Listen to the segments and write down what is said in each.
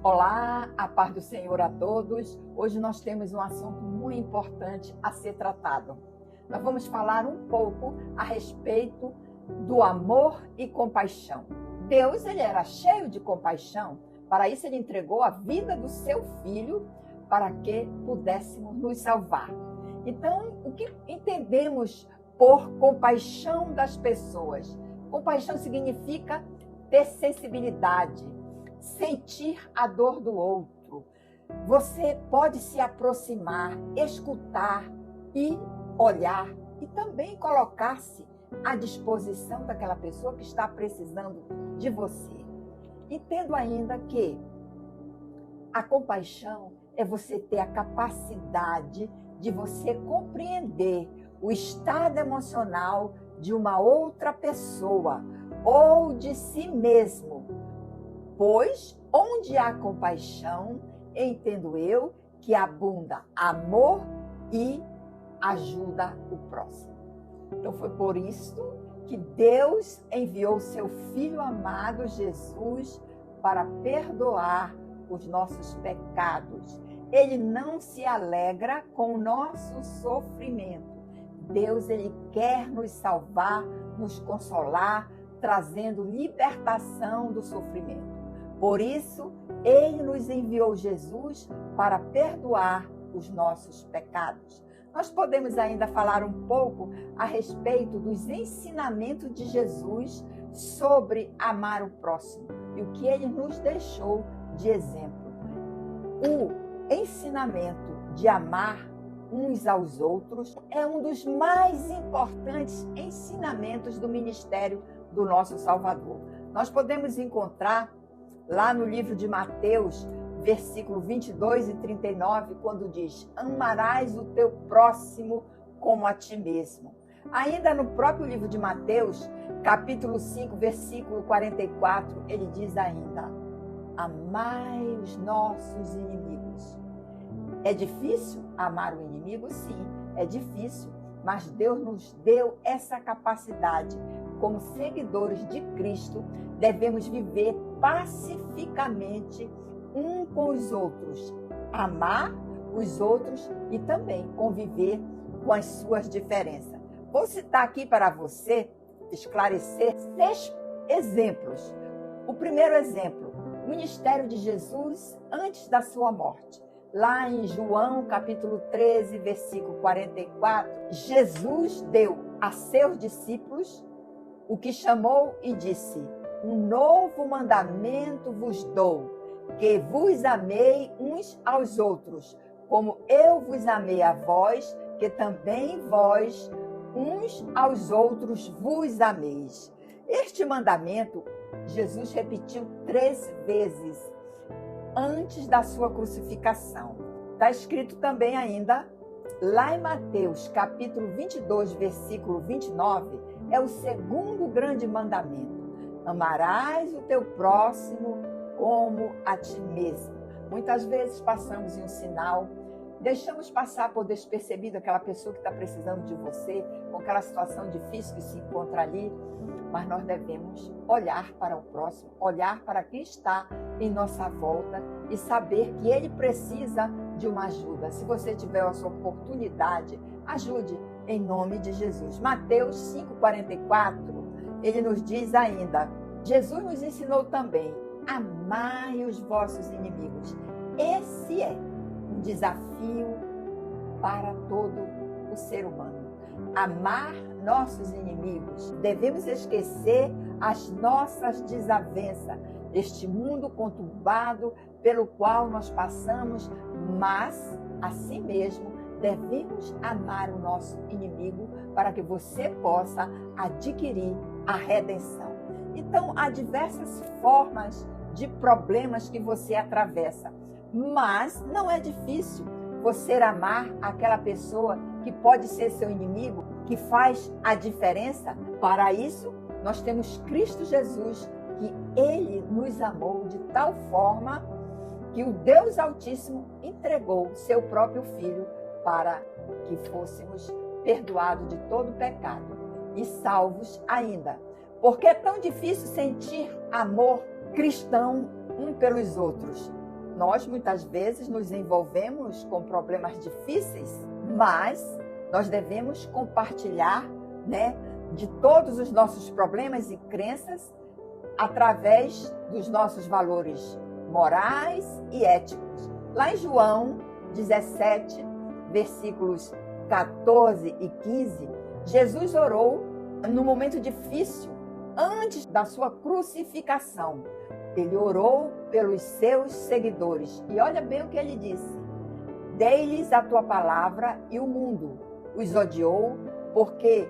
Olá, a paz do Senhor a todos. Hoje nós temos um assunto muito importante a ser tratado. Nós vamos falar um pouco a respeito do amor e compaixão. Deus, ele era cheio de compaixão, para isso ele entregou a vida do seu filho para que pudéssemos nos salvar. Então, o que entendemos por compaixão das pessoas? Compaixão significa ter sensibilidade, sentir a dor do outro. Você pode se aproximar, escutar e olhar e também colocar-se à disposição daquela pessoa que está precisando de você. Entendo ainda que a compaixão é você ter a capacidade de você compreender o estado emocional de uma outra pessoa ou de si mesmo. Pois onde há compaixão, entendo eu que abunda amor e ajuda o próximo. Então foi por isso que Deus enviou seu Filho amado Jesus para perdoar os nossos pecados. Ele não se alegra com o nosso sofrimento. Deus, ele quer nos salvar, nos consolar, trazendo libertação do sofrimento. Por isso, ele nos enviou Jesus para perdoar os nossos pecados. Nós podemos ainda falar um pouco a respeito dos ensinamentos de Jesus sobre amar o próximo e o que ele nos deixou de exemplo. O ensinamento de amar uns aos outros é um dos mais importantes ensinamentos do ministério do nosso Salvador. Nós podemos encontrar lá no livro de Mateus, versículo 22 e 39, quando diz: amarás o teu próximo como a ti mesmo. Ainda no próprio livro de Mateus, capítulo 5, versículo 44, ele diz ainda: amai os nossos inimigos. É difícil amar o inimigo? Sim, é difícil, mas Deus nos deu essa capacidade. Como seguidores de Cristo, devemos viver pacificamente um com os outros, amar os outros e também conviver com as suas diferenças. Vou citar aqui para você esclarecer 6 exemplos. O primeiro exemplo, o ministério de Jesus antes da sua morte. Lá em João, capítulo 13, versículo 44, Jesus deu a seus discípulos o que chamou e disse: um novo mandamento vos dou, que vos amei uns aos outros, como eu vos amei a vós, que também vós uns aos outros vos ameis. Este mandamento Jesus repetiu 3 vezes antes da sua crucificação. Está escrito também ainda, lá em Mateus, capítulo 22, versículo 29, é o segundo grande mandamento. Amarás o teu próximo como a ti mesmo. Muitas vezes passamos em um sinal, deixamos passar por despercebido aquela pessoa que está precisando de você, com aquela situação difícil que se encontra ali, mas nós devemos olhar para o próximo, olhar para quem está em nossa volta e saber que ele precisa de uma ajuda. Se você tiver essa oportunidade, ajude em nome de Jesus. Mateus 5,44, ele nos diz ainda, Jesus nos ensinou também: amai os vossos inimigos. Esse é um desafio para todo o ser humano. Amar nossos inimigos. Devemos esquecer as nossas desavenças, este mundo conturbado pelo qual nós passamos, mas, assim mesmo, devemos amar o nosso inimigo para que você possa adquirir a redenção. Então, há diversas formas de problemas que você atravessa, mas não é difícil você amar aquela pessoa que pode ser seu inimigo, que faz a diferença. Para isso, nós temos Cristo Jesus, que ele nos amou de tal forma que o Deus Altíssimo entregou seu próprio Filho para que fôssemos perdoados de todo pecado e salvos ainda. Porque é tão difícil sentir amor cristão um pelos outros. Nós muitas vezes nos envolvemos com problemas difíceis, mas nós devemos compartilhar, né, de todos os nossos problemas e crenças através dos nossos valores morais e éticos. Lá em João 17, versículos 14 e 15, Jesus orou num momento difícil, antes da sua crucificação. Ele orou pelos seus seguidores. E olha bem o que ele disse: dei-lhes a tua palavra e o mundo os odiou, porque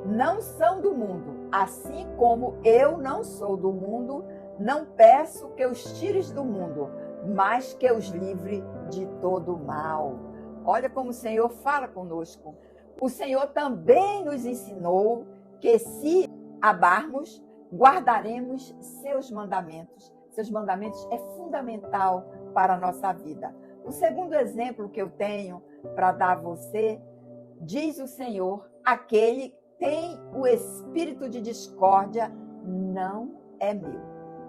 não são do mundo, assim como eu não sou do mundo. Não peço que os tires do mundo, mas que os livre de todo o mal. Olha como o Senhor fala conosco. O Senhor também nos ensinou que se amarmos, guardaremos seus mandamentos. Seus mandamentos é fundamental para a nossa vida. O segundo exemplo que eu tenho para dar a você, diz o Senhor: aquele que tem o espírito de discórdia não é meu.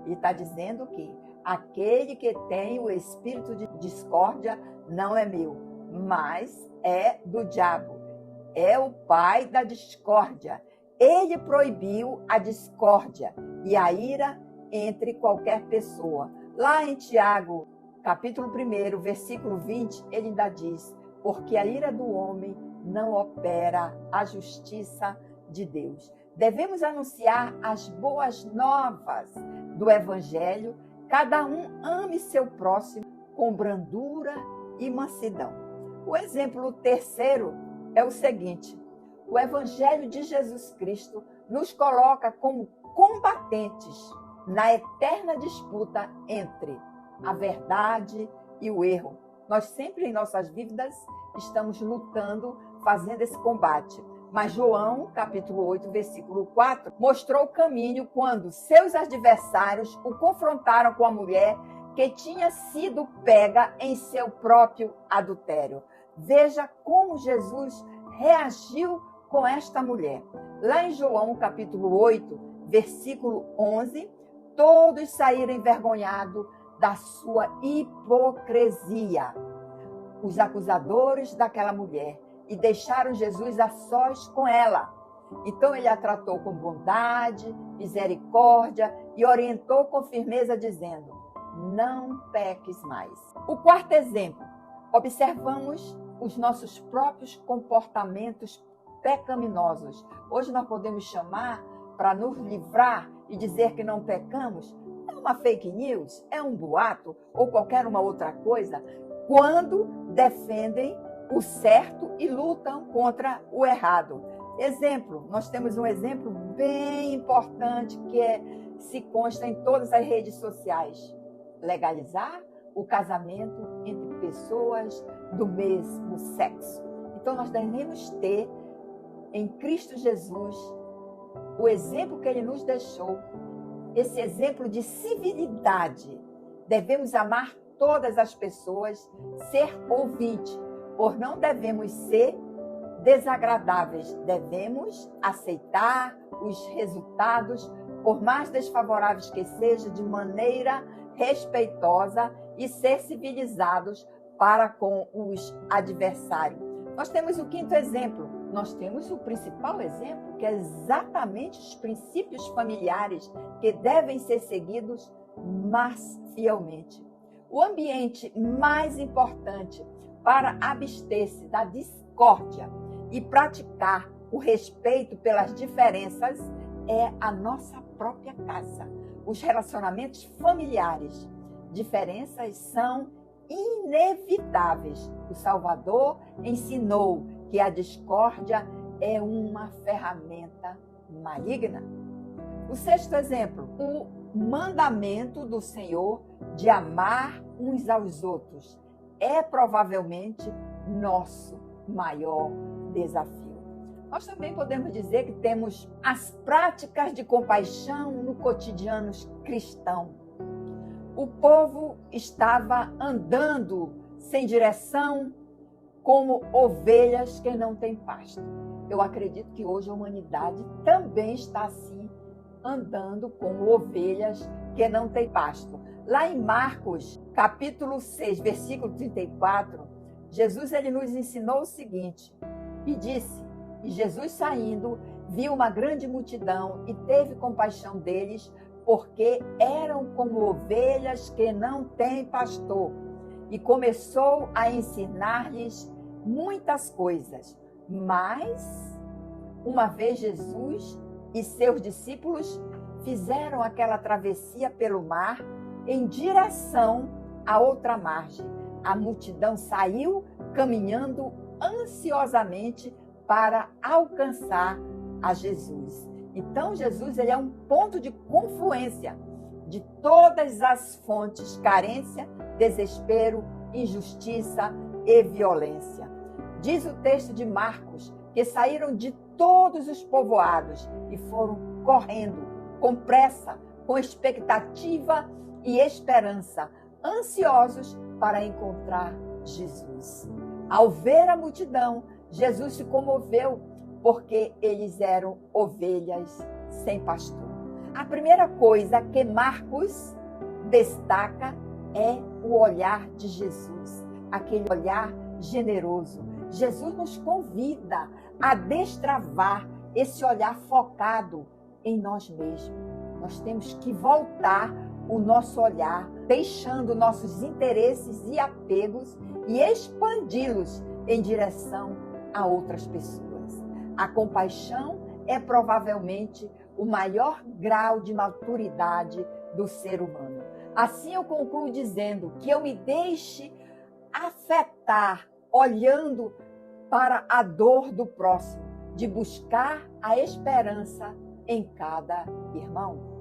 Ele está dizendo que aquele que tem o espírito de discórdia não é meu, mas é do diabo. É o pai da discórdia. Ele proibiu a discórdia e a ira entre qualquer pessoa. Lá em Tiago, capítulo 1, versículo 20, ele ainda diz: porque a ira do homem não opera a justiça de Deus. Devemos anunciar as boas novas do Evangelho. Cada um ame seu próximo com brandura e mansidão. O exemplo terceiro é o seguinte: o Evangelho de Jesus Cristo nos coloca como combatentes na eterna disputa entre a verdade e o erro. Nós sempre em nossas vidas estamos lutando, fazendo esse combate. Mas João, capítulo 8, versículo 4, mostrou o caminho quando seus adversários o confrontaram com a mulher que tinha sido pega em seu próprio adultério. Veja como Jesus reagiu com esta mulher. Lá em João, capítulo 8, versículo 11, todos saíram envergonhados da sua hipocrisia, os acusadores daquela mulher, e deixaram Jesus a sós com ela. Então ele a tratou com bondade, misericórdia e orientou com firmeza, dizendo: não peques mais. O quarto exemplo, observamos os nossos próprios comportamentos pecaminosos. Hoje nós podemos chamar, para nos livrar e dizer que não pecamos, é uma fake news, é um boato ou qualquer uma outra coisa, quando defendem o certo e lutam contra o errado. Exemplo, nós temos um exemplo bem importante que se consta em todas as redes sociais: legalizar o casamento entre pessoas do mesmo sexo. Então nós devemos ter em Cristo Jesus o exemplo que ele nos deixou, esse exemplo de civilidade. Devemos amar todas as pessoas, ser ouvinte, por não devemos ser desagradáveis, devemos aceitar os resultados, por mais desfavoráveis que sejam, de maneira respeitosa e ser civilizados para com os adversários. Nós temos o quinto exemplo, nós temos o principal exemplo, que é exatamente os princípios familiares que devem ser seguidos mais fielmente. O ambiente mais importante para abster-se da discórdia e praticar o respeito pelas diferenças é a nossa própria casa. Os relacionamentos familiares. Diferenças são inevitáveis. O Salvador ensinou que a discórdia é uma ferramenta maligna. O sexto exemplo, o mandamento do Senhor de amar uns aos outros é provavelmente nosso maior desafio. Nós também podemos dizer que temos as práticas de compaixão no cotidiano cristão. O povo estava andando sem direção, como ovelhas que não têm pasto. Eu acredito que hoje a humanidade também está assim, andando como ovelhas que não tem pasto. Lá em Marcos, capítulo 6, versículo 34, Jesus ele nos ensinou o seguinte, e disse, e Jesus saindo, viu uma grande multidão e teve compaixão deles, porque eram como ovelhas que não têm pastor. E começou a ensinar-lhes muitas coisas. Mas, uma vez Jesus e seus discípulos fizeram aquela travessia pelo mar em direção à outra margem. A multidão saiu caminhando ansiosamente para alcançar a Jesus. Então, Jesus ele é um ponto de confluência de todas as fontes, carência, desespero, injustiça e violência. Diz o texto de Marcos que saíram de todos os povoados e foram correndo, com pressa, com expectativa e esperança, ansiosos para encontrar Jesus. Ao ver a multidão, Jesus se comoveu, porque eles eram ovelhas sem pastor. A primeira coisa que Marcos destaca é o olhar de Jesus, aquele olhar generoso. Jesus nos convida a destravar esse olhar focado em nós mesmos. Nós temos que voltar o nosso olhar, deixando nossos interesses e apegos e expandi-los em direção a outras pessoas. A compaixão é provavelmente o maior grau de maturidade do ser humano. Assim eu concluo dizendo que eu me deixe afetar, olhando para a dor do próximo, de buscar a esperança em cada irmão.